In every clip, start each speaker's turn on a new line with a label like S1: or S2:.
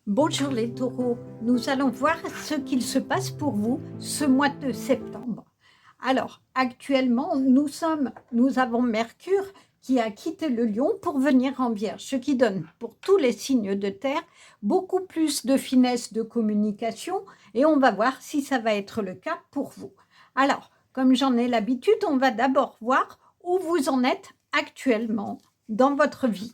S1: Bonjour les taureaux, nous allons voir ce qu'il se passe pour vous ce mois de septembre. Alors, actuellement, nous avons Mercure qui a quitté le Lion pour venir en Vierge, ce qui donne pour tous les signes de terre beaucoup plus de finesse de communication et on va voir si ça va être le cas pour vous. Alors, comme j'en ai l'habitude, on va d'abord voir où vous en êtes actuellement dans votre vie.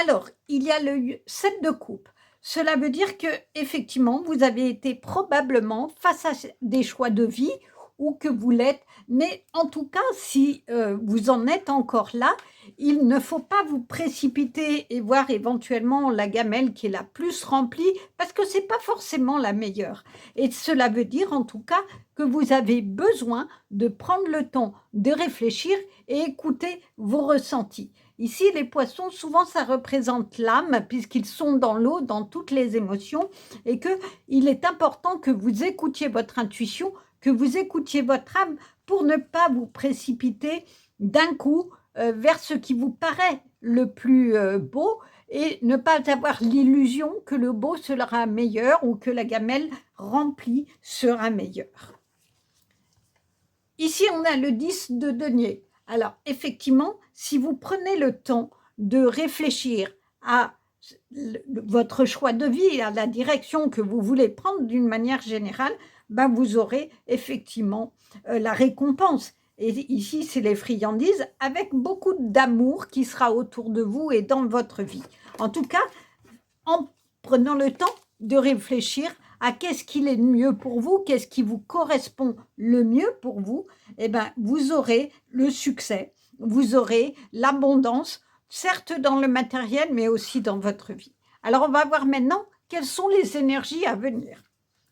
S1: Alors, il y a le 7 de coupe. Cela veut dire que effectivement, vous avez été probablement face à des choix de vie ou que vous l'êtes, mais en tout cas, si vous en êtes encore là, il ne faut pas vous précipiter et voir éventuellement la gamelle qui est la plus remplie, parce que c'est pas forcément la meilleure. Et cela veut dire en tout cas que vous avez besoin de prendre le temps de réfléchir et écouter vos ressentis. Ici, les poissons, souvent, ça représente l'âme, puisqu'ils sont dans l'eau, dans toutes les émotions, et qu'il est important que vous écoutiez votre intuition, que vous écoutiez votre âme, pour ne pas vous précipiter d'un coup vers ce qui vous paraît le plus beau, et ne pas avoir l'illusion que le beau sera meilleur ou que la gamelle remplie sera meilleure. Ici, on a le 10 de denier. Alors, effectivement, si vous prenez le temps de réfléchir à votre choix de vie, à la direction que vous voulez prendre d'une manière générale, ben vous aurez effectivement la récompense. Et ici, c'est les friandises avec beaucoup d'amour qui sera autour de vous et dans votre vie. En tout cas, en prenant le temps de réfléchir à qu'est-ce qu'il est le mieux pour vous, qu'est-ce qui vous correspond le mieux pour vous, eh ben, vous aurez le succès, vous aurez l'abondance, certes dans le matériel, mais aussi dans votre vie. Alors, on va voir maintenant quelles sont les énergies à venir.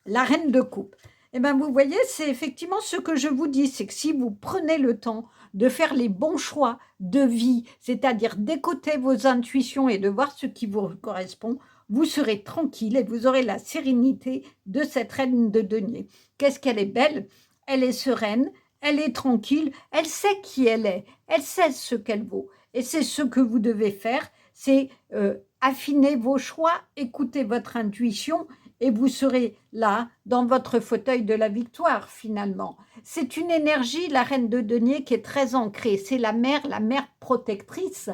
S1: La reine de coupe. Eh bien, vous voyez, c'est effectivement ce que je vous dis, c'est que si vous prenez le temps de faire les bons choix de vie, c'est-à-dire d'écouter vos intuitions et de voir ce qui vous correspond, vous serez tranquille et vous aurez la sérénité de cette reine de denier. Qu'est-ce qu'elle est belle, elle est sereine, elle est tranquille, elle sait qui elle sait ce qu'elle vaut. Et c'est ce que vous devez faire, c'est affiner vos choix, écouter votre intuition et vous serez là, dans votre fauteuil de la victoire, finalement. C'est une énergie, la reine de denier, qui est très ancrée. C'est la mère protectrice.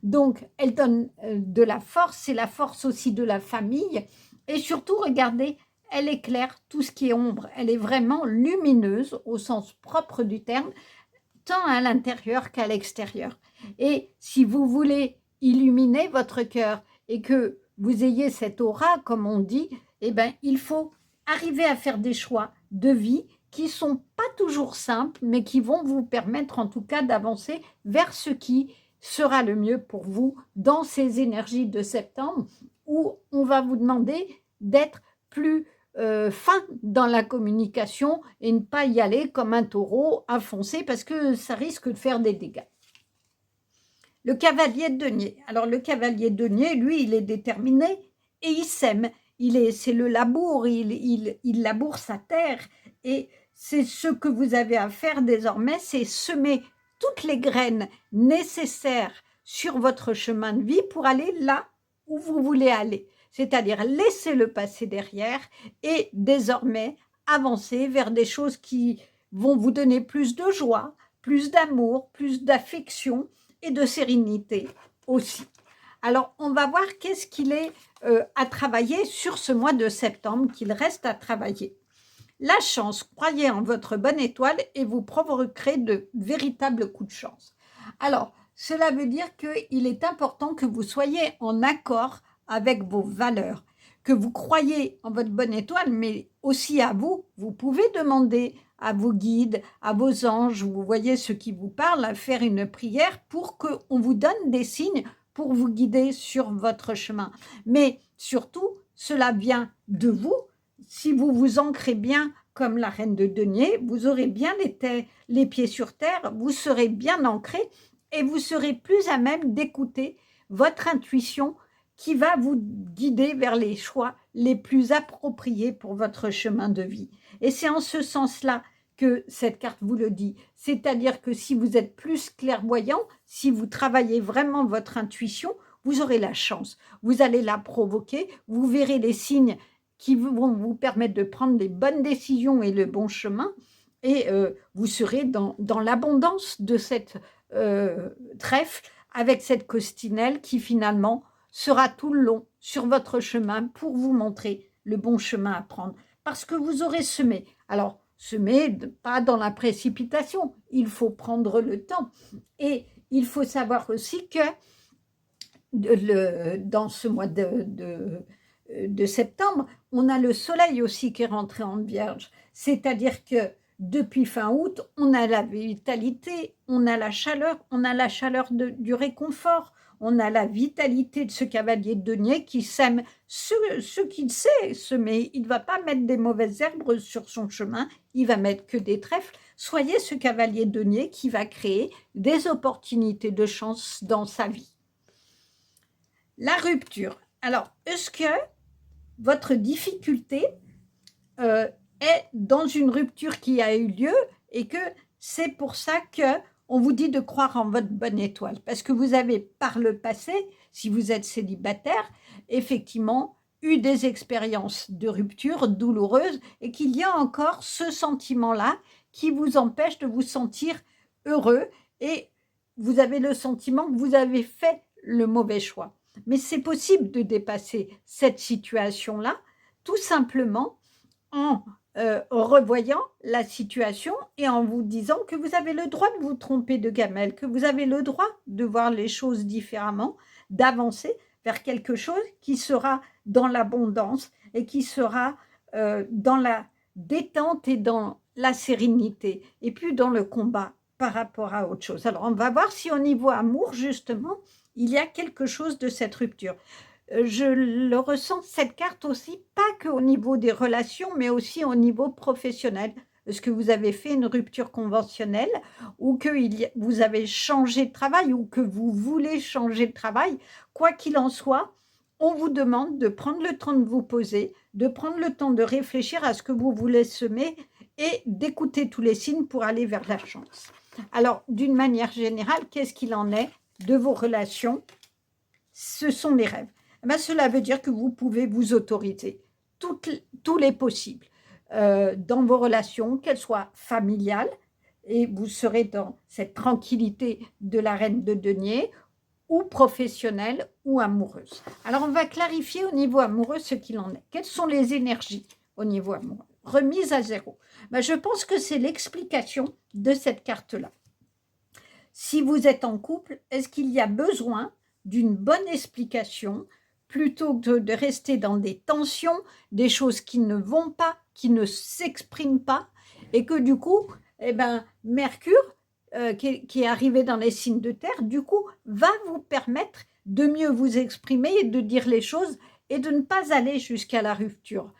S1: Donc, elle donne de la force, c'est la force aussi de la famille. Et surtout, regardez, elle éclaire tout ce qui est ombre. Elle est vraiment lumineuse, au sens propre du terme, tant à l'intérieur qu'à l'extérieur. Et si vous voulez illuminer votre cœur et que vous ayez cette aura, comme on dit, eh ben, il faut arriver à faire des choix de vie qui ne sont pas toujours simples, mais qui vont vous permettre en tout cas d'avancer vers ce qui sera le mieux pour vous dans ces énergies de septembre, où on va vous demander d'être plus fin dans la communication et ne pas y aller comme un taureau à foncer parce que ça risque de faire des dégâts. Le cavalier de denier. Alors le cavalier de denier, lui, il est déterminé et il sème. C'est le labour, il laboure sa terre et c'est ce que vous avez à faire désormais, c'est semer toutes les graines nécessaires sur votre chemin de vie pour aller là où vous voulez aller. C'est-à-dire laisser le passé derrière et désormais avancer vers des choses qui vont vous donner plus de joie, plus d'amour, plus d'affection et de sérénité aussi. Alors, on va voir qu'est-ce qu'il est à travailler sur ce mois de septembre, qu'il reste à travailler. La chance, croyez en votre bonne étoile et vous provoquerez de véritables coups de chance. Alors, cela veut dire qu'il est important que vous soyez en accord avec vos valeurs, que vous croyez en votre bonne étoile, mais aussi à vous. Vous pouvez demander à vos guides, à vos anges, vous voyez ceux qui vous parlent, à faire une prière pour qu'on vous donne des signes pour vous guider sur votre chemin. Mais surtout, cela vient de vous. Si vous vous ancrez bien comme la reine de denier, vous aurez bien les pieds sur terre, vous serez bien ancré et vous serez plus à même d'écouter votre intuition qui va vous guider vers les choix les plus appropriés pour votre chemin de vie. Et c'est en ce sens-là que cette carte vous le dit. C'est-à-dire que si vous êtes plus clairvoyant, si vous travaillez vraiment votre intuition, vous aurez la chance. Vous allez la provoquer, vous verrez les signes qui vont vous permettre de prendre les bonnes décisions et le bon chemin, et vous serez dans l'abondance de cette trèfle avec cette costinelle qui finalement sera tout le long sur votre chemin pour vous montrer le bon chemin à prendre. Parce que vous aurez semé. Alors, semer, pas dans la précipitation, il faut prendre le temps. Et il faut savoir aussi que dans ce mois de septembre, on a le soleil aussi qui est rentré en Vierge. C'est-à-dire que depuis fin août, on a la vitalité, on a la chaleur du réconfort, on a la vitalité de ce cavalier de denier qui sème ce qu'il sait semer. Il ne va pas mettre des mauvaises herbes sur son chemin, il va mettre que des trèfles. Soyez ce cavalier de denier qui va créer des opportunités de chance dans sa vie. La rupture. Alors, est-ce que votre difficulté est dans une rupture qui a eu lieu et que c'est pour ça qu'on vous dit de croire en votre bonne étoile? Parce que vous avez par le passé, si vous êtes célibataire, effectivement eu des expériences de rupture douloureuses et qu'il y a encore ce sentiment-là qui vous empêche de vous sentir heureux et vous avez le sentiment que vous avez fait le mauvais choix. Mais c'est possible de dépasser cette situation-là, tout simplement en revoyant la situation et en vous disant que vous avez le droit de vous tromper de gamelle, que vous avez le droit de voir les choses différemment, d'avancer vers quelque chose qui sera dans l'abondance et qui sera dans la détente et dans la sérénité, et plus dans le combat par rapport à autre chose. Alors, on va voir si au niveau amour, justement, il y a quelque chose de cette rupture. Je le ressens, cette carte aussi, pas qu'au niveau des relations, mais aussi au niveau professionnel. Est-ce que vous avez fait une rupture conventionnelle ou que vous avez changé de travail ou que vous voulez changer de travail? Quoi qu'il en soit, on vous demande de prendre le temps de vous poser, de prendre le temps de réfléchir à ce que vous voulez semer et d'écouter tous les signes pour aller vers la chance. Alors, d'une manière générale, qu'est-ce qu'il en est de vos relations? Ce sont les rêves. Ben, cela veut dire que vous pouvez vous autoriser tous les possibles dans vos relations, qu'elles soient familiales, et vous serez dans cette tranquillité de la reine de denier, ou professionnelle ou amoureuse. Alors, on va clarifier au niveau amoureux ce qu'il en est. Quelles sont les énergies au niveau amoureux? Remise à zéro. Ben, je pense que c'est l'explication de cette carte-là. Si vous êtes en couple, est-ce qu'il y a besoin d'une bonne explication plutôt que de rester dans des tensions, des choses qui ne vont pas, qui ne s'expriment pas, et que du coup, eh ben, Mercure, qui est arrivé dans les signes de terre, du coup, va vous permettre de mieux vous exprimer et de dire les choses et de ne pas aller jusqu'à la rupture.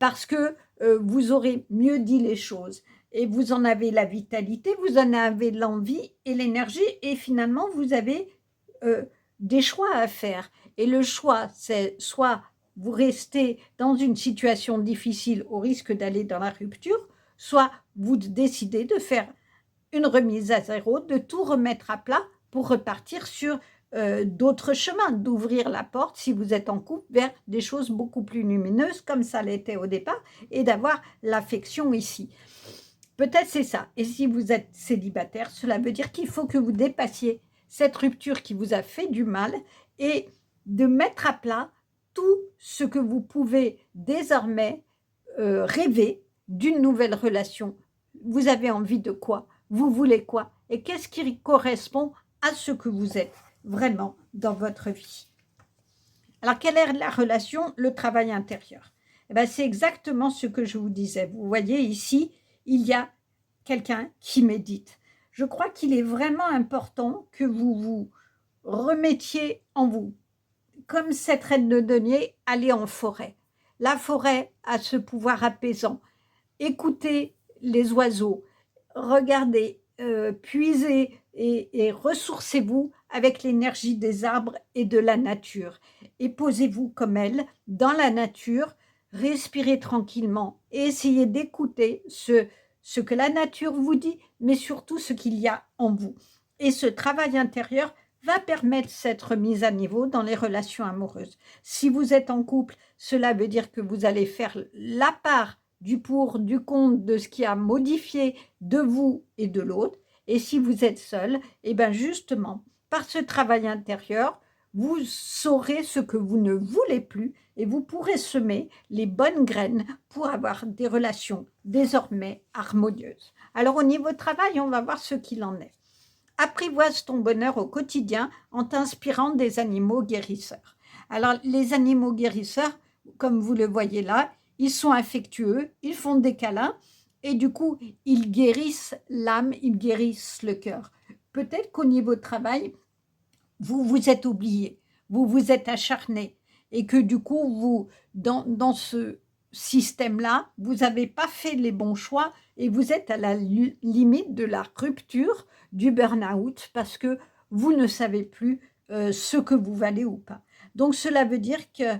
S1: Parce que vous aurez mieux dit les choses. Et vous en avez la vitalité, vous en avez l'envie et l'énergie, et finalement, vous avez des choix à faire. Et le choix, c'est soit vous restez dans une situation difficile au risque d'aller dans la rupture, soit vous décidez de faire une remise à zéro, de tout remettre à plat pour repartir sur d'autres chemins, d'ouvrir la porte, si vous êtes en couple, vers des choses beaucoup plus lumineuses, comme ça l'était au départ, et d'avoir l'affection ici. Peut-être c'est ça. Et si vous êtes célibataire, cela veut dire qu'il faut que vous dépassiez cette rupture qui vous a fait du mal et de mettre à plat tout ce que vous pouvez désormais rêver d'une nouvelle relation. Vous avez envie de quoi? Vous voulez quoi? Et qu'est-ce qui correspond à ce que vous êtes vraiment dans votre vie? Alors, quelle est la relation? Le travail intérieur. Eh bien, c'est exactement ce que je vous disais. Vous voyez ici, il y a quelqu'un qui médite. Je crois qu'il est vraiment important que vous vous remettiez en vous. Comme cette reine de denier, allez en forêt. La forêt a ce pouvoir apaisant. Écoutez les oiseaux, regardez, puisez et ressourcez-vous avec l'énergie des arbres et de la nature. Et posez-vous comme elle, dans la nature, respirez tranquillement et essayez d'écouter ce que la nature vous dit, mais surtout ce qu'il y a en vous. Et ce travail intérieur va permettre cette remise à niveau dans les relations amoureuses. Si vous êtes en couple, cela veut dire que vous allez faire la part du pour, du contre, de ce qui a modifié de vous et de l'autre. Et si vous êtes seul, et bien justement, par ce travail intérieur, vous saurez ce que vous ne voulez plus et vous pourrez semer les bonnes graines pour avoir des relations désormais harmonieuses. Alors au niveau travail, on va voir ce qu'il en est. Apprivoise ton bonheur au quotidien en t'inspirant des animaux guérisseurs. Alors les animaux guérisseurs, comme vous le voyez là, ils sont affectueux, ils font des câlins et du coup, ils guérissent l'âme, ils guérissent le cœur. Peut-être qu'au niveau travail, vous vous êtes oublié, vous vous êtes acharné et que du coup, vous, dans ce système-là, vous n'avez pas fait les bons choix et vous êtes à la limite de la rupture, du burn-out parce que vous ne savez plus ce que vous valez ou pas. Donc cela veut dire que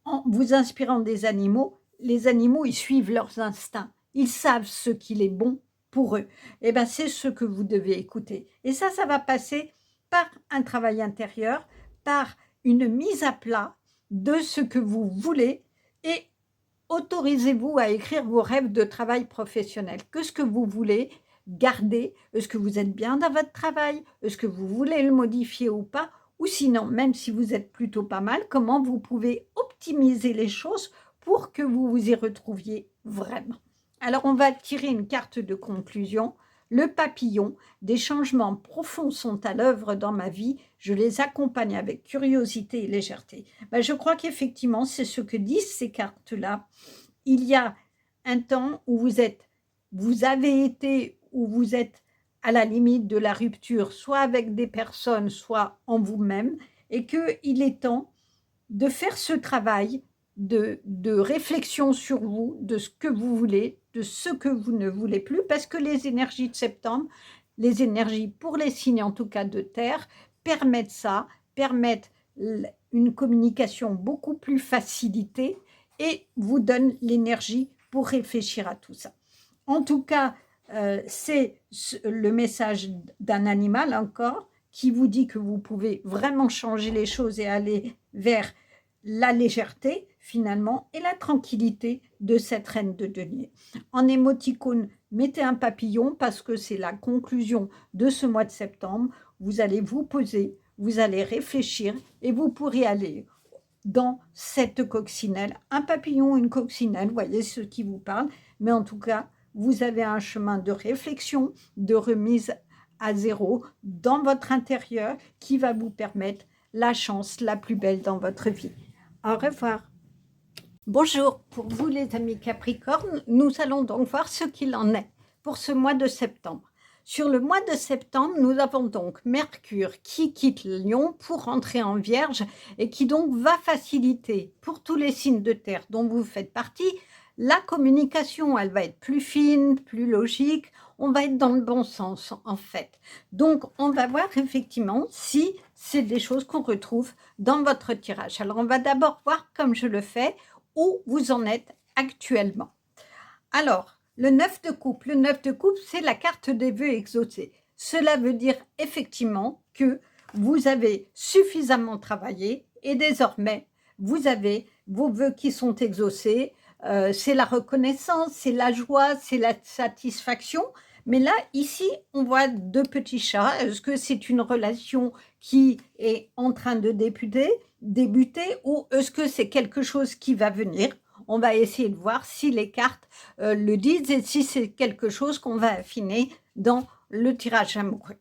S1: en vous inspirant des animaux, les animaux, ils suivent leurs instincts. Ils savent ce qu'il est bon pour eux. Et bien, c'est ce que vous devez écouter. Et ça va passer par un travail intérieur, par une mise à plat de ce que vous voulez et autorisez-vous à écrire vos rêves de travail professionnel. Qu'est-ce que vous voulez garder? Est-ce que vous êtes bien dans votre travail? Est-ce que vous voulez le modifier ou pas? Ou sinon, même si vous êtes plutôt pas mal, comment vous pouvez optimiser les choses pour que vous vous y retrouviez vraiment? Alors, on va tirer une carte de conclusion. Le papillon, des changements profonds sont à l'œuvre dans ma vie. Je les accompagne avec curiosité et légèreté. Ben, je crois qu'effectivement, c'est ce que disent ces cartes-là. Il y a un temps où vous avez été, où vous êtes à la limite de la rupture, soit avec des personnes, soit en vous-même, et qu'il est temps de faire ce travail de réflexion sur vous, de ce que vous voulez, de ce que vous ne voulez plus, parce que les énergies de septembre, les énergies pour les signes en tout cas de terre, permettent ça, permettent une communication beaucoup plus facilitée et vous donnent l'énergie pour réfléchir à tout ça. En tout cas, c'est le message d'un animal encore qui vous dit que vous pouvez vraiment changer les choses et aller vers la légèreté finalement et la tranquillité de cette reine de denier. En émoticône, mettez un papillon parce que c'est la conclusion de ce mois de septembre. Vous allez vous poser, vous allez réfléchir et vous pourrez aller dans cette coccinelle. Un papillon, une coccinelle, voyez ce qui vous parle, mais en tout cas, vous avez un chemin de réflexion, de remise à zéro dans votre intérieur qui va vous permettre la chance la plus belle dans votre vie. Au revoir. Bonjour, pour vous les amis Capricorne, nous allons donc voir ce qu'il en est pour ce mois de septembre. Sur le mois de septembre, nous avons donc Mercure qui quitte Lion pour entrer en Vierge et qui donc va faciliter pour tous les signes de terre dont vous faites partie, la communication, elle va être plus fine, plus logique, on va être dans le bon sens en fait. Donc on va voir effectivement si c'est des choses qu'on retrouve dans votre tirage. Alors on va d'abord voir comme je le fais, où vous en êtes actuellement. Alors, le 9 de coupe. Le 9 de coupe, c'est la carte des vœux exaucés. Cela veut dire effectivement que vous avez suffisamment travaillé et désormais, vous avez vos vœux qui sont exaucés. C'est la reconnaissance, c'est la joie, c'est la satisfaction. Mais là, ici, on voit deux petits chats. Est-ce que c'est une relation qui est en train de débuter ou est-ce que c'est quelque chose qui va venir? On va essayer de voir si les cartes le disent et si c'est quelque chose qu'on va affiner dans le tirage amoureux.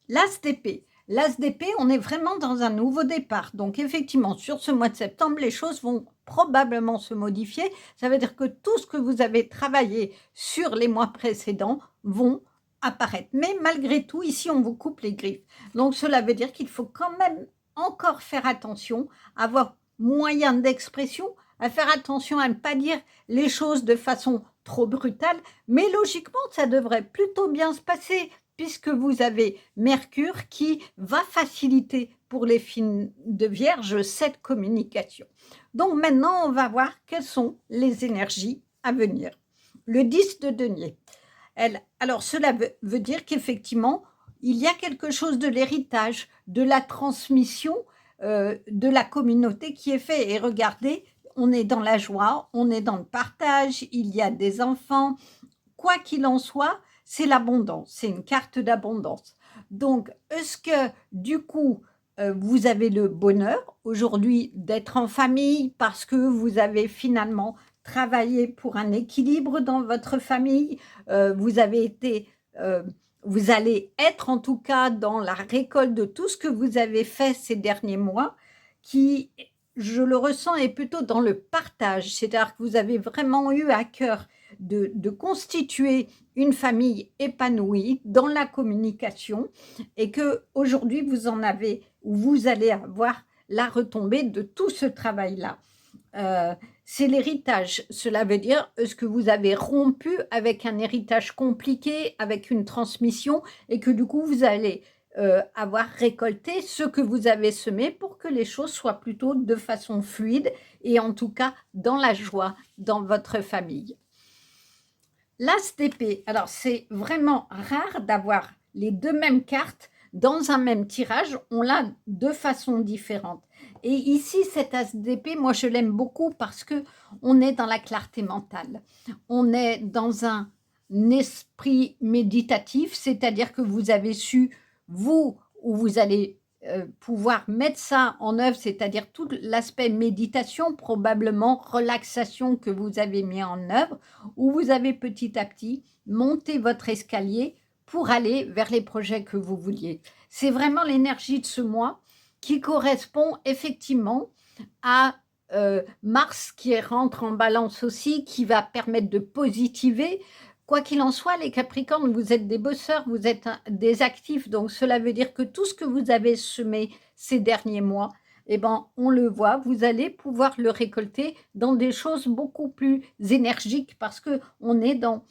S1: L'as d'épée. L'as d'épée, on est vraiment dans un nouveau départ. Donc effectivement, sur ce mois de septembre, les choses vont probablement se modifier. Ça veut dire que tout ce que vous avez travaillé sur les mois précédents vont apparaître. Mais malgré tout, ici, on vous coupe les griffes. Donc cela veut dire qu'il faut quand même encore faire attention, avoir moyen d'expression, à faire attention à ne pas dire les choses de façon trop brutale, mais logiquement, ça devrait plutôt bien se passer puisque vous avez Mercure qui va faciliter pour les signes de Vierge cette communication. Donc maintenant, on va voir quelles sont les énergies à venir. Le 10 de denier. Alors cela veut dire qu'effectivement, il y a quelque chose de l'héritage, de la transmission de la communauté qui est fait. Et regardez, on est dans la joie, on est dans le partage, il y a des enfants. Quoi qu'il en soit, c'est l'abondance, c'est une carte d'abondance. Donc, est-ce que du coup, vous avez le bonheur aujourd'hui d'être en famille parce que vous avez finalement travaillé pour un équilibre dans votre famille, vous avez été, vous allez être en tout cas dans la récolte de tout ce que vous avez fait ces derniers mois, qui, je le ressens, est plutôt dans le partage. C'est-à-dire que vous avez vraiment eu à cœur de constituer une famille épanouie dans la communication et que aujourd'hui vous en avez ou vous allez avoir la retombée de tout ce travail-là. C'est l'héritage. Cela veut dire est-ce que vous avez rompu avec un héritage compliqué, avec une transmission et que du coup vous allez avoir récolté ce que vous avez semé pour que les choses soient plutôt de façon fluide et en tout cas dans la joie dans votre famille. L'as d'épée, alors c'est vraiment rare d'avoir les deux mêmes cartes dans un même tirage, on l'a de façon différente. Et ici, cet as d'épée, moi je l'aime beaucoup parce que on est dans la clarté mentale. On est dans un esprit méditatif, c'est-à-dire que vous avez su, vous, où vous allez pouvoir mettre ça en œuvre, c'est-à-dire tout l'aspect méditation, probablement relaxation que vous avez mis en œuvre, où vous avez petit à petit monté votre escalier pour aller vers les projets que vous vouliez. C'est vraiment l'énergie de ce mois qui correspond effectivement à Mars qui rentre en balance aussi, qui va permettre de positiver. Quoi qu'il en soit, les Capricornes, vous êtes des bosseurs, vous êtes des actifs, donc cela veut dire que tout ce que vous avez semé ces derniers mois, eh ben, on le voit, vous allez pouvoir le récolter dans des choses beaucoup plus énergiques parce qu'on est dans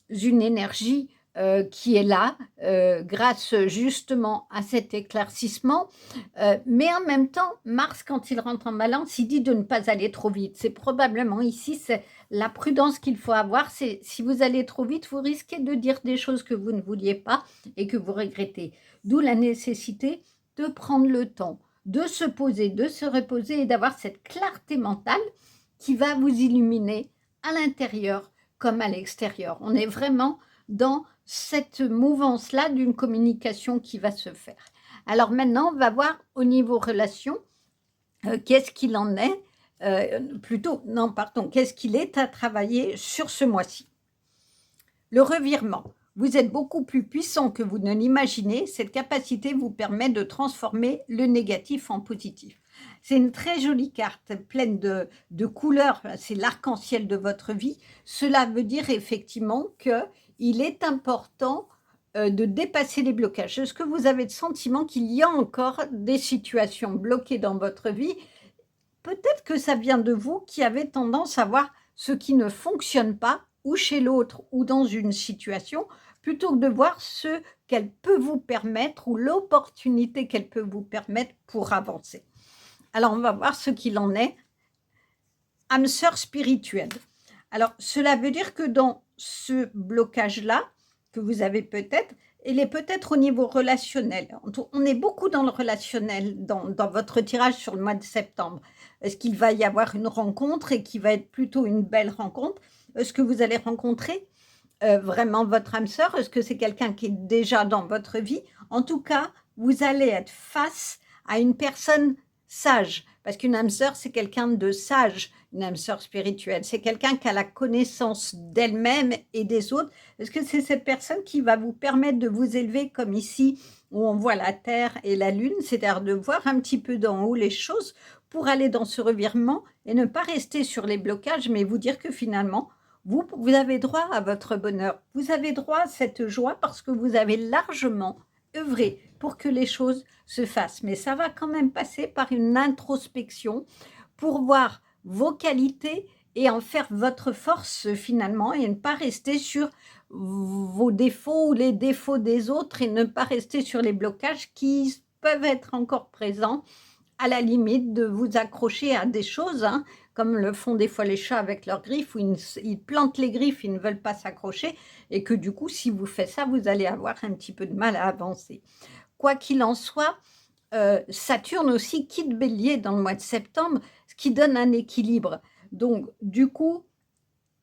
S1: une énergie qui est là grâce justement à cet éclaircissement. Mais en même temps, Mars, quand il rentre en balance, il dit de ne pas aller trop vite. C'est probablement ici, c'est la prudence qu'il faut avoir. C'est si vous allez trop vite, vous risquez de dire des choses que vous ne vouliez pas et que vous regrettez. D'où la nécessité de prendre le temps, de se poser, de se reposer et d'avoir cette clarté mentale qui va vous illuminer à l'intérieur comme à l'extérieur. On est vraiment dans cette mouvance-là d'une communication qui va se faire. Alors maintenant, on va voir au niveau relation, qu'est-ce qu'il en est, qu'est-ce qu'il est à travailler sur ce mois-ci. Le revirement. Vous êtes beaucoup plus puissant que vous ne l'imaginez. Cette capacité vous permet de transformer le négatif en positif. C'est une très jolie carte, pleine de couleurs. C'est l'arc-en-ciel de votre vie. Cela veut dire effectivement qu'il est important de dépasser les blocages. Est-ce que vous avez le sentiment qu'il y a encore des situations bloquées dans votre vie? Peut-être que ça vient de vous qui avez tendance à voir ce qui ne fonctionne pas, ou chez l'autre, ou dans une situation, plutôt que de voir ce qu'elle peut vous permettre, ou l'opportunité qu'elle peut vous permettre pour avancer. Alors, on va voir ce qu'il en est. Âme sœur spirituelle. Alors, cela veut dire que dans ce blocage-là, que vous avez peut-être, il est peut-être au niveau relationnel. On est beaucoup dans le relationnel dans votre tirage sur le mois de septembre. Est-ce qu'il va y avoir une rencontre et qui va être plutôt une belle rencontre? Est-ce que vous allez rencontrer vraiment votre âme sœur? Est-ce que c'est quelqu'un qui est déjà dans votre vie? En tout cas, vous allez être face à une personne sage, parce qu'une âme sœur, c'est quelqu'un de sage, une âme sœur spirituelle. C'est quelqu'un qui a la connaissance d'elle-même et des autres. Est-ce que c'est cette personne qui va vous permettre de vous élever comme ici, où on voit la Terre et la Lune, c'est-à-dire de voir un petit peu d'en haut les choses pour aller dans ce revirement et ne pas rester sur les blocages, mais vous dire que finalement, vous avez droit à votre bonheur. Vous avez droit à cette joie parce que vous avez largement œuvré pour que les choses se fassent. Mais ça va quand même passer par une introspection pour voir vos qualités et en faire votre force finalement et ne pas rester sur vos défauts ou les défauts des autres et ne pas rester sur les blocages qui peuvent être encore présents à la limite de vous accrocher à des choses, hein, comme le font des fois les chats avec leurs griffes, où ils plantent les griffes, ils ne veulent pas s'accrocher, et que du coup, si vous faites ça, vous allez avoir un petit peu de mal à avancer. Quoi qu'il en soit, Saturne aussi quitte Bélier dans le mois de septembre, ce qui donne un équilibre. Donc, du coup,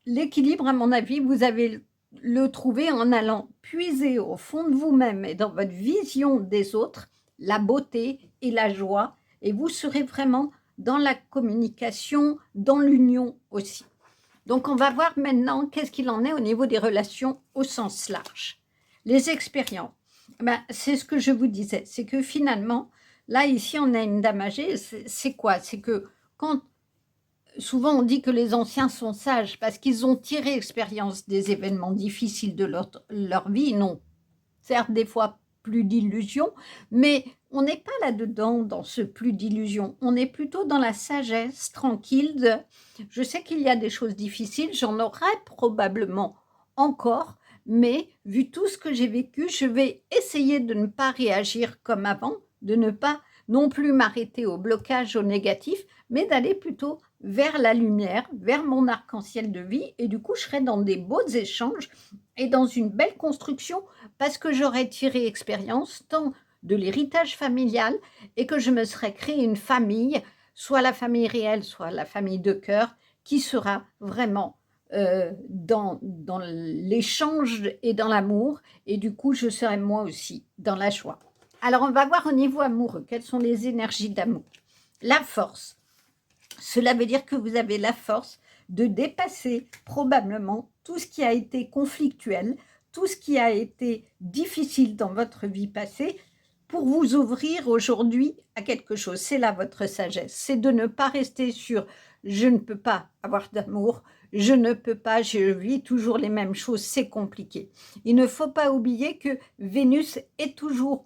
S1: l'équilibre, à mon avis, vous avez le trouver en allant puiser au fond de vous-même et dans votre vision des autres, la beauté et la joie, et vous serez vraiment dans la communication, dans l'union aussi. Donc, on va voir maintenant qu'est-ce qu'il en est au niveau des relations au sens large. Les expériences, ben, c'est ce que je vous disais, c'est que finalement, là, ici, on a une dame âgée, c'est quoi? C'est que quand souvent on dit que les anciens sont sages parce qu'ils ont tiré expérience des événements difficiles de leur vie, non. Certes, des fois, plus d'illusions, mais on n'est pas là-dedans, dans ce plus d'illusions. On est plutôt dans la sagesse tranquille de je sais qu'il y a des choses difficiles, j'en aurai probablement encore, mais vu tout ce que j'ai vécu, je vais essayer de ne pas réagir comme avant, de ne pas non plus m'arrêter au blocage, au négatif, mais d'aller plutôt vers la lumière, vers mon arc-en-ciel de vie, et du coup, je serai dans des beaux échanges et dans une belle construction parce que j'aurais tiré expérience tant de l'héritage familial et que je me serais créé une famille, soit la famille réelle, soit la famille de cœur, qui sera vraiment dans l'échange et dans l'amour, et du coup, je serai moi aussi dans la joie. Alors, on va voir au niveau amoureux, quelles sont les énergies d'amour. La force, cela veut dire que vous avez la force de dépasser probablement tout ce qui a été conflictuel, tout ce qui a été difficile dans votre vie passée, pour vous ouvrir aujourd'hui à quelque chose. C'est là votre sagesse, c'est de ne pas rester sur « je ne peux pas avoir d'amour », « je ne peux pas, je vis toujours les mêmes choses, c'est compliqué ». Il ne faut pas oublier que Vénus est toujours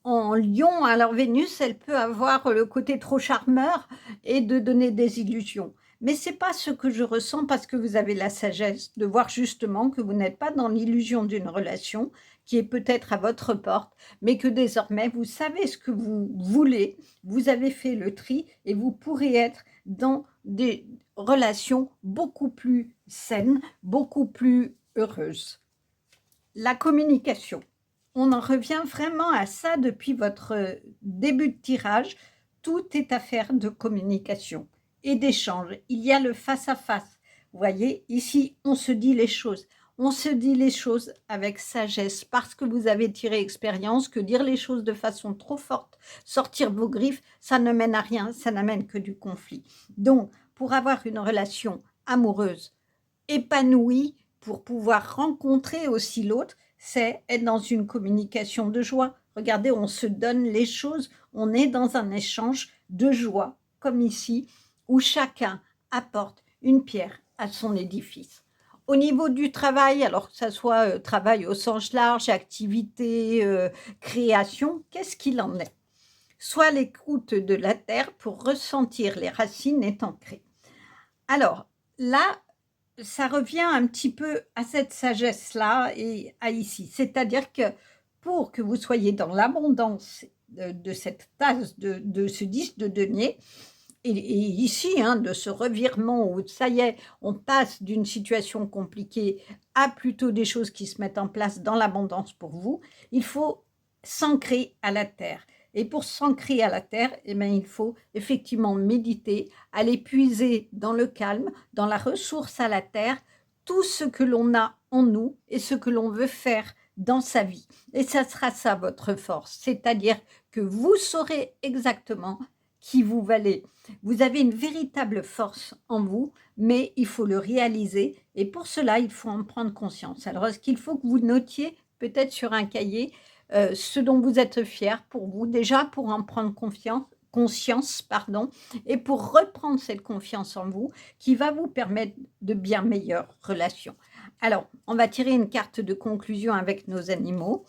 S1: en Lion. Alors Vénus, elle peut avoir le côté trop charmeur et de donner des illusions. Mais ce n'est pas ce que je ressens parce que vous avez la sagesse de voir justement que vous n'êtes pas dans l'illusion d'une relation qui est peut-être à votre porte, mais que désormais vous savez ce que vous voulez, vous avez fait le tri et vous pourrez être dans des relations beaucoup plus saines, beaucoup plus heureuses. La communication. On en revient vraiment à ça depuis votre début de tirage. Tout est affaire de communication et d'échange. Il y a le face-à-face. Vous voyez, ici, on se dit les choses. On se dit les choses avec sagesse parce que vous avez tiré expérience que dire les choses de façon trop forte, sortir vos griffes, ça ne mène à rien, ça n'amène que du conflit. Donc, pour avoir une relation amoureuse épanouie, pour pouvoir rencontrer aussi l'autre, c'est être dans une communication de joie. Regardez, on se donne les choses, on est dans un échange de joie, comme ici, où chacun apporte une pierre à son édifice. Au niveau du travail, alors que ça soit travail au sens large, activité, création, qu'est-ce qu'il en est? Soit l'écoute de la terre pour ressentir les racines est ancrée. Alors, là, ça revient un petit peu à cette sagesse-là et à ici. C'est-à-dire que pour que vous soyez dans l'abondance de cette tasse, de ce 10 de denier, et ici, hein, de ce revirement où ça y est, on passe d'une situation compliquée à plutôt des choses qui se mettent en place dans l'abondance pour vous, il faut s'ancrer à la terre. Et pour s'ancrer à la terre, eh bien, il faut effectivement méditer, aller puiser dans le calme, dans la ressource à la terre, tout ce que l'on a en nous et ce que l'on veut faire dans sa vie. Et ça sera ça votre force, c'est-à-dire que vous saurez exactement qui vous valez. Vous avez une véritable force en vous, mais il faut le réaliser et pour cela, il faut en prendre conscience. Alors, est-ce qu'il faut que vous notiez peut-être sur un cahier ce dont vous êtes fier pour vous, déjà pour en prendre conscience, pardon, et pour reprendre cette confiance en vous qui va vous permettre de bien meilleures relations. Alors, on va tirer une carte de conclusion avec nos animaux.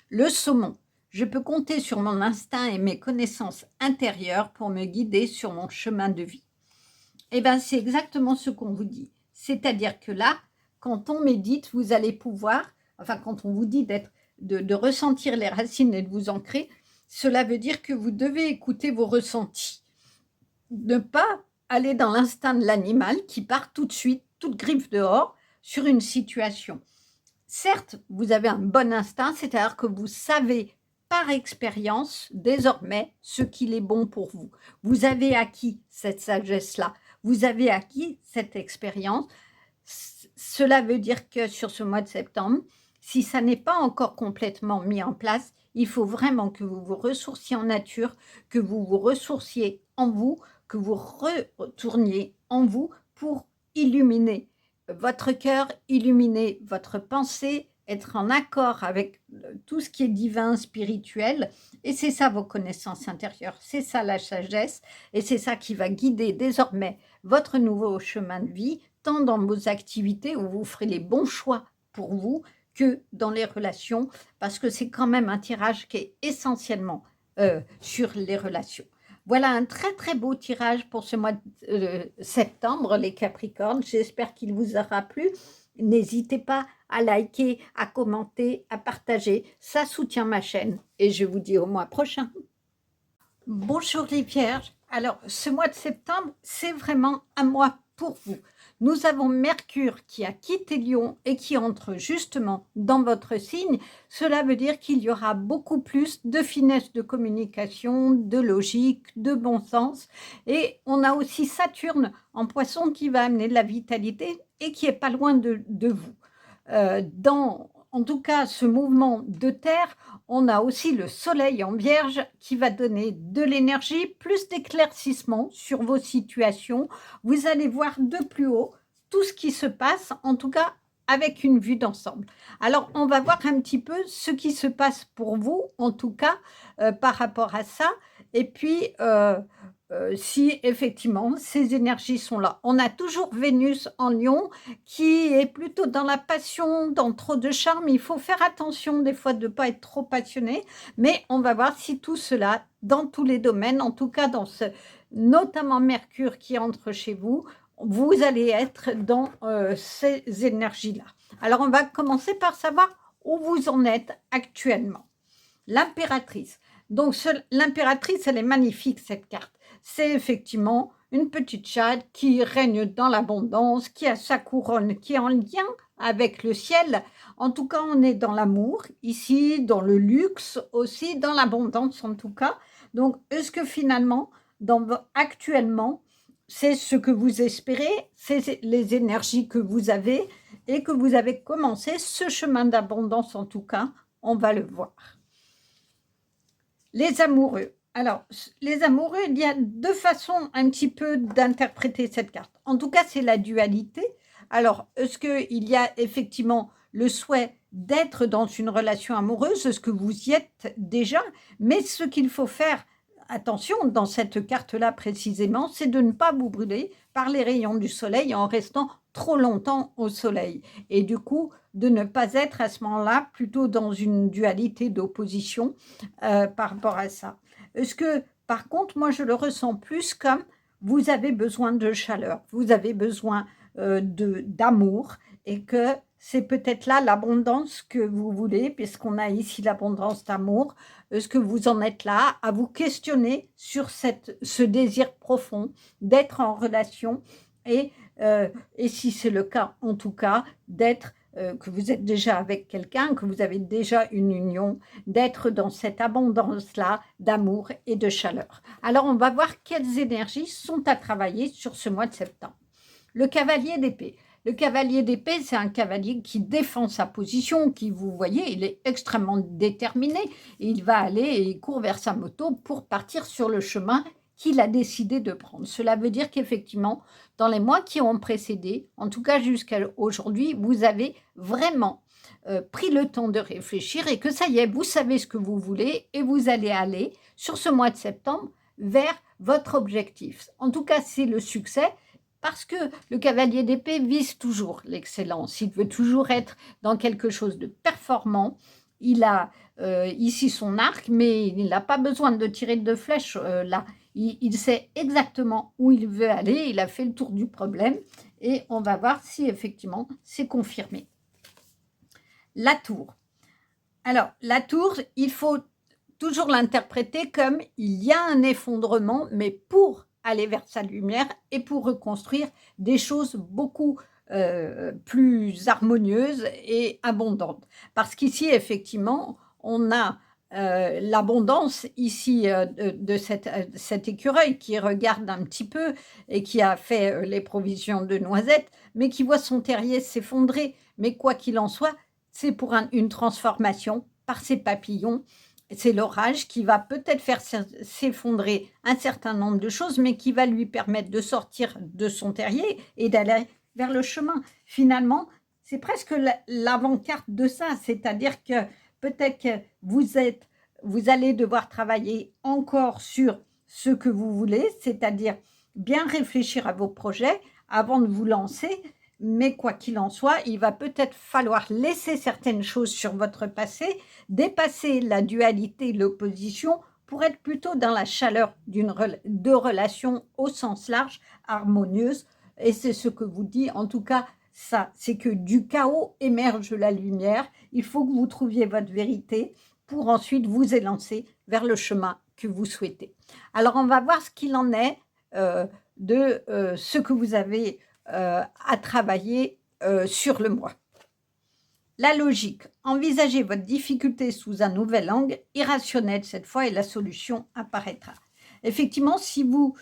S1: Le saumon. Je peux compter sur mon instinct et mes connaissances intérieures pour me guider sur mon chemin de vie. Eh bien, c'est exactement ce qu'on vous dit. C'est-à-dire que là, quand on médite, vous allez pouvoir, enfin, quand on vous dit de ressentir les racines et de vous ancrer, Cela veut dire que vous devez écouter vos ressentis. Ne pas aller dans l'instinct de l'animal qui part tout de suite, toute griffe dehors, sur une situation. Certes, vous avez un bon instinct, c'est-à-dire que vous savez par expérience désormais ce qu'il est bon pour vous. Vous avez acquis cette sagesse-là, vous avez acquis cette expérience. Cela veut dire que sur ce mois de septembre, si ça n'est pas encore complètement mis en place, il faut vraiment que vous vous ressourciez en nature, que vous vous ressourciez en vous, que vous retourniez en vous pour illuminer votre cœur, illuminer votre pensée, être en accord avec tout ce qui est divin, spirituel. Et c'est ça vos connaissances intérieures, c'est ça la sagesse, et c'est ça qui va guider désormais votre nouveau chemin de vie, tant dans vos activités où vous ferez les bons choix pour vous, que dans les relations, parce que c'est quand même un tirage qui est essentiellement sur les relations. Voilà un très très beau tirage pour ce mois de septembre, les Capricornes. J'espère qu'il vous aura plu. N'hésitez pas à liker, à commenter, à partager. Ça soutient ma chaîne. Et je vous dis au mois prochain. Bonjour les Vierges. Alors, ce mois de septembre, c'est vraiment un mois pour vous. Nous avons Mercure qui a quitté Lion et qui entre justement dans votre signe. Cela veut dire qu'il y aura beaucoup plus de finesse de communication, de logique, de bon sens. Et on a aussi Saturne en Poisson qui va amener de la vitalité et qui est pas loin de vous. En tout cas, ce mouvement de terre, on a aussi le soleil en Vierge qui va donner de l'énergie, plus d'éclaircissement sur vos situations. Vous allez voir de plus haut tout ce qui se passe, en tout cas avec une vue d'ensemble. Alors, on va voir un petit peu ce qui se passe pour vous, en tout cas, par rapport à ça. Et puis, si effectivement ces énergies sont là. On a toujours Vénus en Lion qui est plutôt dans la passion, dans trop de charme. Il faut faire attention des fois de ne pas être trop passionné, mais on va voir si tout cela, dans tous les domaines, en tout cas dans notamment Mercure qui entre chez vous, vous allez être dans ces énergies-là. Alors on va commencer par savoir où vous en êtes actuellement. L'impératrice. Donc l'impératrice, elle est magnifique cette carte. C'est effectivement une petite chatte qui règne dans l'abondance, qui a sa couronne, qui est en lien avec le ciel. En tout cas, on est dans l'amour, ici, dans le luxe aussi, dans l'abondance en tout cas. Donc, est-ce que finalement, actuellement, c'est ce que vous espérez, c'est les énergies que vous avez et que vous avez commencé ce chemin d'abondance en tout cas, on va le voir. Les amoureux. Alors, les amoureux, il y a deux façons un petit peu d'interpréter cette carte. En tout cas, c'est la dualité. Alors, est-ce qu'il y a effectivement le souhait d'être dans une relation amoureuse? Est-ce que vous y êtes déjà? Mais ce qu'il faut faire, attention, dans cette carte-là précisément, c'est de ne pas vous brûler par les rayons du soleil en restant trop longtemps au soleil. Et du coup, de ne pas être à ce moment-là plutôt dans une dualité d'opposition par rapport à ça. Est-ce que, par contre, moi, je le ressens plus comme vous avez besoin de chaleur, vous avez besoin d'amour et que c'est peut-être là l'abondance que vous voulez, puisqu'on a ici l'abondance d'amour. Est-ce que vous en êtes là à vous questionner sur ce désir profond d'être en relation et si c'est le cas, en tout cas, d'être que vous êtes déjà avec quelqu'un, que vous avez déjà une union, d'être dans cette abondance-là d'amour et de chaleur. Alors, on va voir quelles énergies sont à travailler sur ce mois de septembre. Le cavalier d'épée. Le cavalier d'épée, c'est un cavalier qui défend sa position, qui, vous voyez, il est extrêmement déterminé. Il va aller et il court vers sa moto pour partir sur le chemin qu'il a décidé de prendre. Cela veut dire qu'effectivement, dans les mois qui ont précédé, en tout cas jusqu'à aujourd'hui, vous avez vraiment pris le temps de réfléchir et que ça y est, vous savez ce que vous voulez et vous allez aller sur ce mois de septembre vers votre objectif. En tout cas, c'est le succès parce que le cavalier d'épée vise toujours l'excellence. Il veut toujours être dans quelque chose de performant. Il a ici son arc, mais il n'a pas besoin de tirer de flèches là. Il sait exactement où il veut aller, il a fait le tour du problème et on va voir si effectivement c'est confirmé. La tour. Alors, la tour, il faut toujours l'interpréter comme il y a un effondrement, mais pour aller vers sa lumière et pour reconstruire des choses beaucoup plus harmonieuses et abondantes. Parce qu'ici, effectivement, on a l'abondance ici de cet écureuil qui regarde un petit peu et qui a fait les provisions de noisettes, mais qui voit son terrier s'effondrer. Mais quoi qu'il en soit, c'est pour une transformation par ces papillons. C'est l'orage qui va peut-être faire s'effondrer un certain nombre de choses, mais qui va lui permettre de sortir de son terrier et d'aller vers le chemin. Finalement, c'est presque l'avant-carte de ça, c'est-à-dire que peut-être que vous allez devoir travailler encore sur ce que vous voulez, c'est-à-dire bien réfléchir à vos projets avant de vous lancer, mais quoi qu'il en soit, il va peut-être falloir laisser certaines choses sur votre passé, dépasser la dualité, l'opposition, pour être plutôt dans la chaleur de relations au sens large, harmonieuses. Et c'est ce que vous dit, en tout cas, ça, c'est que du chaos émerge la lumière. Il faut que vous trouviez votre vérité pour ensuite vous élancer vers le chemin que vous souhaitez. Alors, on va voir ce qu'il en est de ce que vous avez à travailler sur le mois. La logique. Envisagez votre difficulté sous un nouvel angle, irrationnel cette fois, et la solution apparaîtra. Effectivement, si vous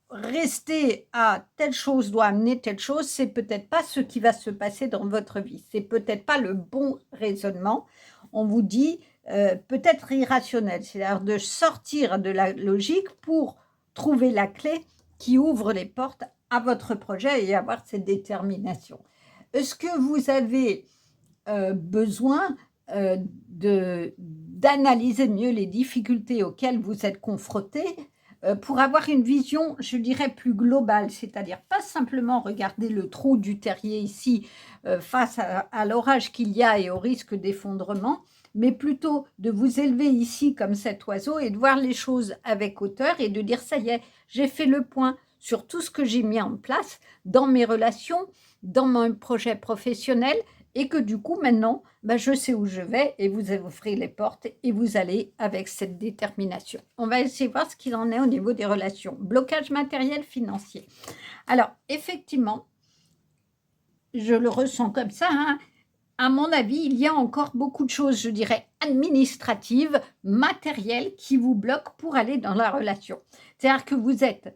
S1: restez à telle chose doit amener telle chose, c'est peut-être pas ce qui va se passer dans votre vie. C'est peut-être pas le bon raisonnement. On vous dit peut-être irrationnel, c'est-à-dire de sortir de la logique pour trouver la clé qui ouvre les portes à votre projet et avoir cette détermination. Est-ce que vous avez besoin d'analyser mieux les difficultés auxquelles vous êtes confrontés pour avoir une vision, je dirais, plus globale, c'est-à-dire pas simplement regarder le trou du terrier ici face à l'orage qu'il y a et au risque d'effondrement, mais plutôt de vous élever ici comme cet oiseau et de voir les choses avec hauteur et de dire ça y est, j'ai fait le point sur tout ce que j'ai mis en place dans mes relations, dans mon projet professionnel, et que du coup, maintenant, je sais où je vais et vous ouvrez les portes et vous allez avec cette détermination. On va essayer de voir ce qu'il en est au niveau des relations. Blocage matériel financier. Alors, effectivement, je le ressens comme ça, hein. À mon avis, il y a encore beaucoup de choses, je dirais, administratives, matérielles, qui vous bloquent pour aller dans la relation. C'est-à-dire que vous êtes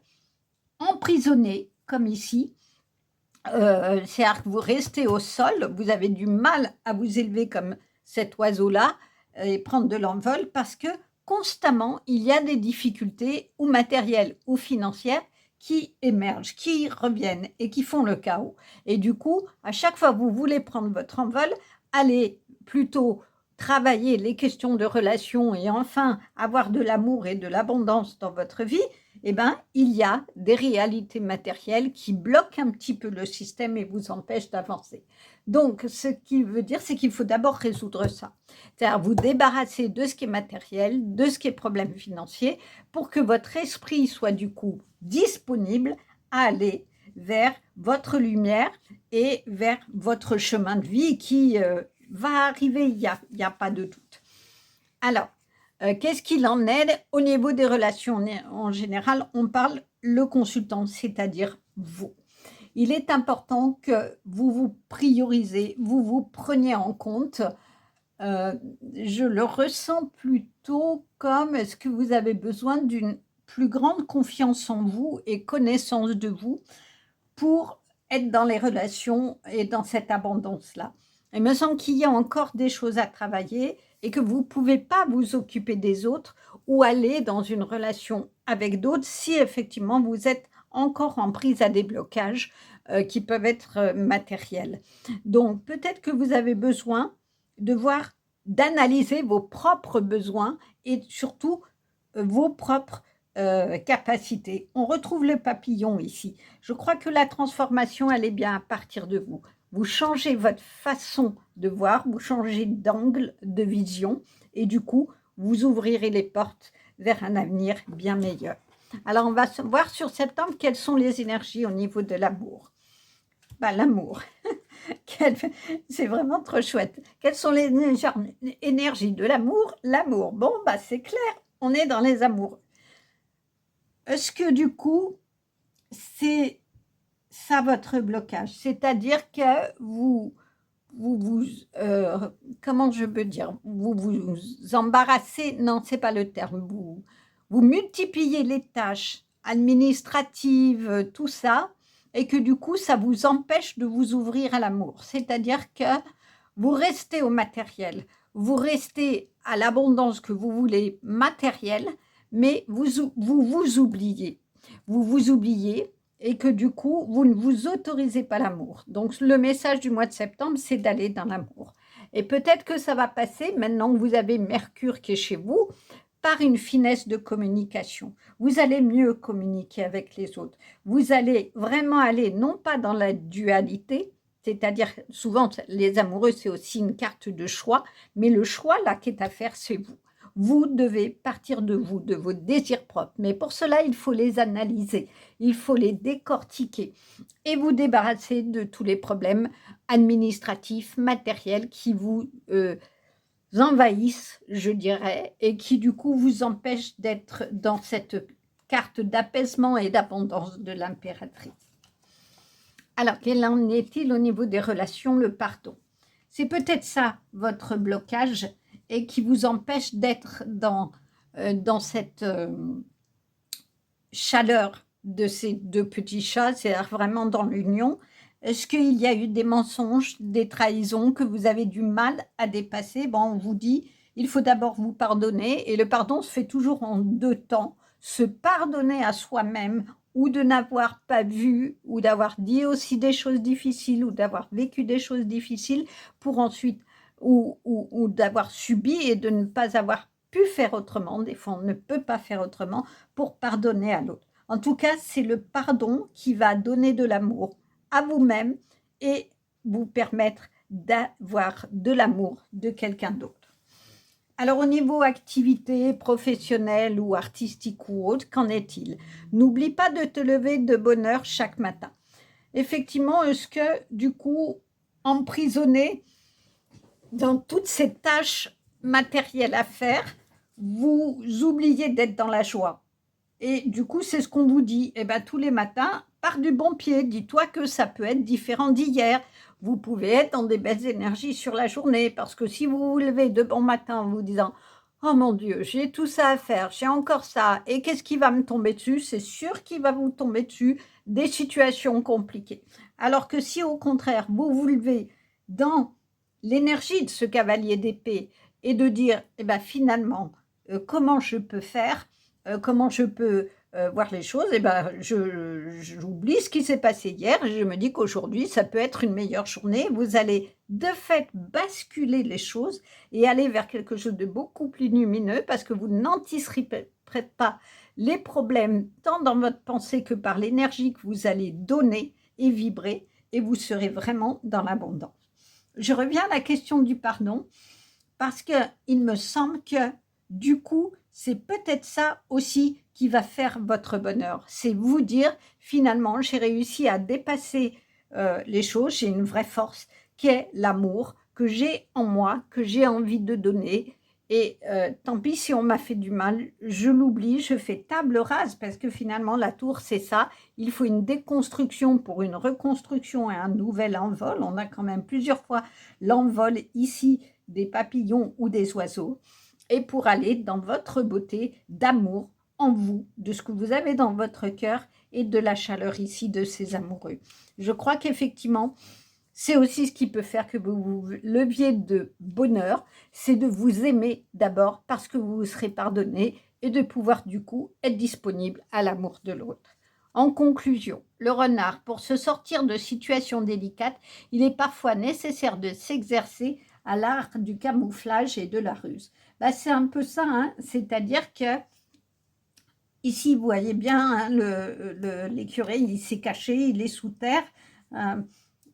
S1: emprisonné, comme ici, c'est-à-dire que vous restez au sol, vous avez du mal à vous élever comme cet oiseau-là et prendre de l'envol parce que constamment, il y a des difficultés ou matérielles ou financières qui émergent, qui reviennent et qui font le chaos. Et du coup, à chaque fois que vous voulez prendre votre envol, allez plutôt travailler les questions de relation et enfin avoir de l'amour et de l'abondance dans votre vie, eh bien, il y a des réalités matérielles qui bloquent un petit peu le système et vous empêchent d'avancer. Donc, ce qui veut dire, c'est qu'il faut d'abord résoudre ça. C'est-à-dire vous débarrasser de ce qui est matériel, de ce qui est problème financier, pour que votre esprit soit du coup disponible à aller vers votre lumière et vers votre chemin de vie qui va arriver, il n'y a pas de doute. Alors, qu'est-ce qu'il en est au niveau des relations en général? On parle le consultant, c'est-à-dire vous. Il est important que vous vous priorisez, vous vous preniez en compte. Je le ressens plutôt comme est-ce que vous avez besoin d'une plus grande confiance en vous et connaissance de vous pour être dans les relations et dans cette abondance-là. Il me semble qu'il y a encore des choses à travailler et que vous ne pouvez pas vous occuper des autres ou aller dans une relation avec d'autres si effectivement vous êtes encore en prise à des blocages qui peuvent être matériels. Donc peut-être que vous avez besoin d'analyser vos propres besoins et surtout vos propres capacités. On retrouve le papillon ici. Je crois que la transformation, elle est bien à partir de vous. Vous changez votre façon de voir, vous changez d'angle, de vision, et du coup, vous ouvrirez les portes vers un avenir bien meilleur. Alors, on va voir sur septembre quelles sont les énergies au niveau de l'amour. L'amour. C'est vraiment trop chouette. Quelles sont les énergies de l'amour? L'amour. Bon, bah c'est clair, on est dans les amours. Est-ce que du coup, c'est ça votre blocage? C'est-à-dire que comment je peux dire? Vous vous embarrassez, non, c'est pas le terme. Vous multipliez les tâches administratives, tout ça, et que du coup, ça vous empêche de vous ouvrir à l'amour. C'est-à-dire que vous restez au matériel, vous restez à l'abondance que vous voulez matérielle, mais vous oubliez. Vous vous oubliez et que du coup, vous ne vous autorisez pas l'amour. Donc, le message du mois de septembre, c'est d'aller dans l'amour. Et peut-être que ça va passer, maintenant que vous avez Mercure qui est chez vous, par une finesse de communication. Vous allez mieux communiquer avec les autres. Vous allez vraiment aller, non pas dans la dualité, c'est-à-dire souvent les amoureux, c'est aussi une carte de choix, mais le choix là qui est à faire, c'est vous. Vous devez partir de vous, de vos désirs propres. Mais pour cela, il faut les analyser, il faut les décortiquer et vous débarrasser de tous les problèmes administratifs, matériels qui vous envahissent, je dirais, et qui du coup vous empêchent d'être dans cette carte d'apaisement et d'abondance de l'impératrice. Alors, quel en est-il au niveau des relations? Le pardon. C'est peut-être ça, votre blocage, et qui vous empêche d'être dans cette chaleur de ces deux petits chats, c'est-à-dire vraiment dans l'union. Est-ce qu'il y a eu des mensonges, des trahisons que vous avez du mal à dépasser? Bon, on vous dit, il faut d'abord vous pardonner, et le pardon se fait toujours en deux temps. Se pardonner à soi-même, ou de n'avoir pas vu, ou d'avoir dit aussi des choses difficiles, ou d'avoir vécu des choses difficiles, pour ensuite, ou d'avoir subi et de ne pas avoir pu faire autrement. Des fois, on ne peut pas faire autrement pour pardonner à l'autre. En tout cas, c'est le pardon qui va donner de l'amour à vous-même et vous permettre d'avoir de l'amour de quelqu'un d'autre. Alors, au niveau activité professionnelle ou artistique ou autre, qu'en est-il? N'oublie pas de te lever de bonne heure chaque matin. Effectivement, est-ce que, du coup, emprisonné dans toutes ces tâches matérielles à faire, vous oubliez d'être dans la joie? Et du coup, c'est ce qu'on vous dit. Eh ben, tous les matins, pars du bon pied. Dis-toi que ça peut être différent d'hier. Vous pouvez être dans des belles énergies sur la journée. Parce que si vous vous levez de bon matin en vous disant « Oh mon Dieu, j'ai tout ça à faire, j'ai encore ça. Et qu'est-ce qui va me tomber dessus ?» C'est sûr qu'il va vous tomber dessus des situations compliquées. Alors que si au contraire, vous vous levez dans l'énergie de ce cavalier d'épée et de dire « Eh ben, finalement, comment je peux faire ? Comment je peux voir les choses? Eh ben, j'oublie ce qui s'est passé hier et je me dis qu'aujourd'hui, ça peut être une meilleure journée. Vous allez de fait basculer les choses et aller vers quelque chose de beaucoup plus lumineux parce que vous n'anticiperez pas les problèmes tant dans votre pensée que par l'énergie que vous allez donner et vibrer et vous serez vraiment dans l'abondance. Je reviens à la question du pardon parce qu'il me semble que du coup, c'est peut-être ça aussi qui va faire votre bonheur. C'est vous dire, finalement, j'ai réussi à dépasser les choses, j'ai une vraie force qui est l'amour que j'ai en moi, que j'ai envie de donner. Et tant pis si on m'a fait du mal, je l'oublie, je fais table rase parce que finalement, la tour, c'est ça. Il faut une déconstruction pour une reconstruction et un nouvel envol. On a quand même plusieurs fois l'envol ici des papillons ou des oiseaux. Et pour aller dans votre beauté d'amour en vous, de ce que vous avez dans votre cœur et de la chaleur ici de ces amoureux. Je crois qu'effectivement, c'est aussi ce qui peut faire que vous vous leviez de bonheur, c'est de vous aimer d'abord parce que vous vous serez pardonné et de pouvoir du coup être disponible à l'amour de l'autre. En conclusion, le renard, pour se sortir de situations délicates, il est parfois nécessaire de s'exercer à l'art du camouflage et de la ruse. Bah, c'est un peu ça, hein. C'est-à-dire que ici, vous voyez bien, hein, l'écureuil, il s'est caché, il est sous terre,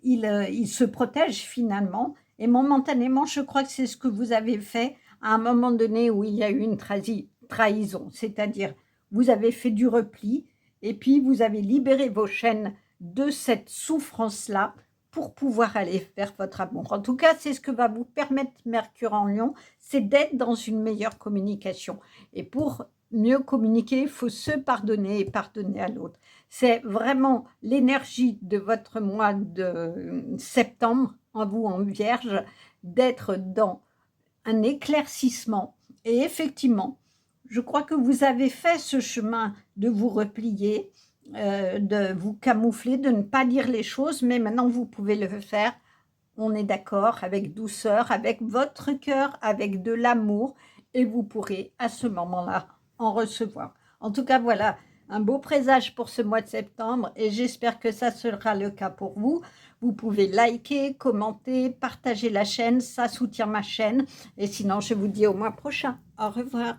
S1: il se protège finalement, et momentanément, je crois que c'est ce que vous avez fait à un moment donné où il y a eu une trahison, c'est-à-dire vous avez fait du repli, et puis vous avez libéré vos chaînes de cette souffrance-là pour pouvoir aller vers votre amour. En tout cas, c'est ce que va vous permettre Mercure en Lion, c'est d'être dans une meilleure communication. Et pour mieux communiquer, il faut se pardonner et pardonner à l'autre. C'est vraiment l'énergie de votre mois de septembre, en vous, en Vierge, d'être dans un éclaircissement. Et effectivement, je crois que vous avez fait ce chemin de vous replier, de vous camoufler, de ne pas dire les choses, mais maintenant vous pouvez le faire. On est d'accord, avec douceur, avec votre cœur, avec de l'amour, et vous pourrez à ce moment-là en recevoir. En tout cas, voilà, un beau présage pour ce mois de septembre, et j'espère que ça sera le cas pour vous. Vous pouvez liker, commenter, partager la chaîne, ça soutient ma chaîne, et sinon je vous dis au mois prochain. Au revoir.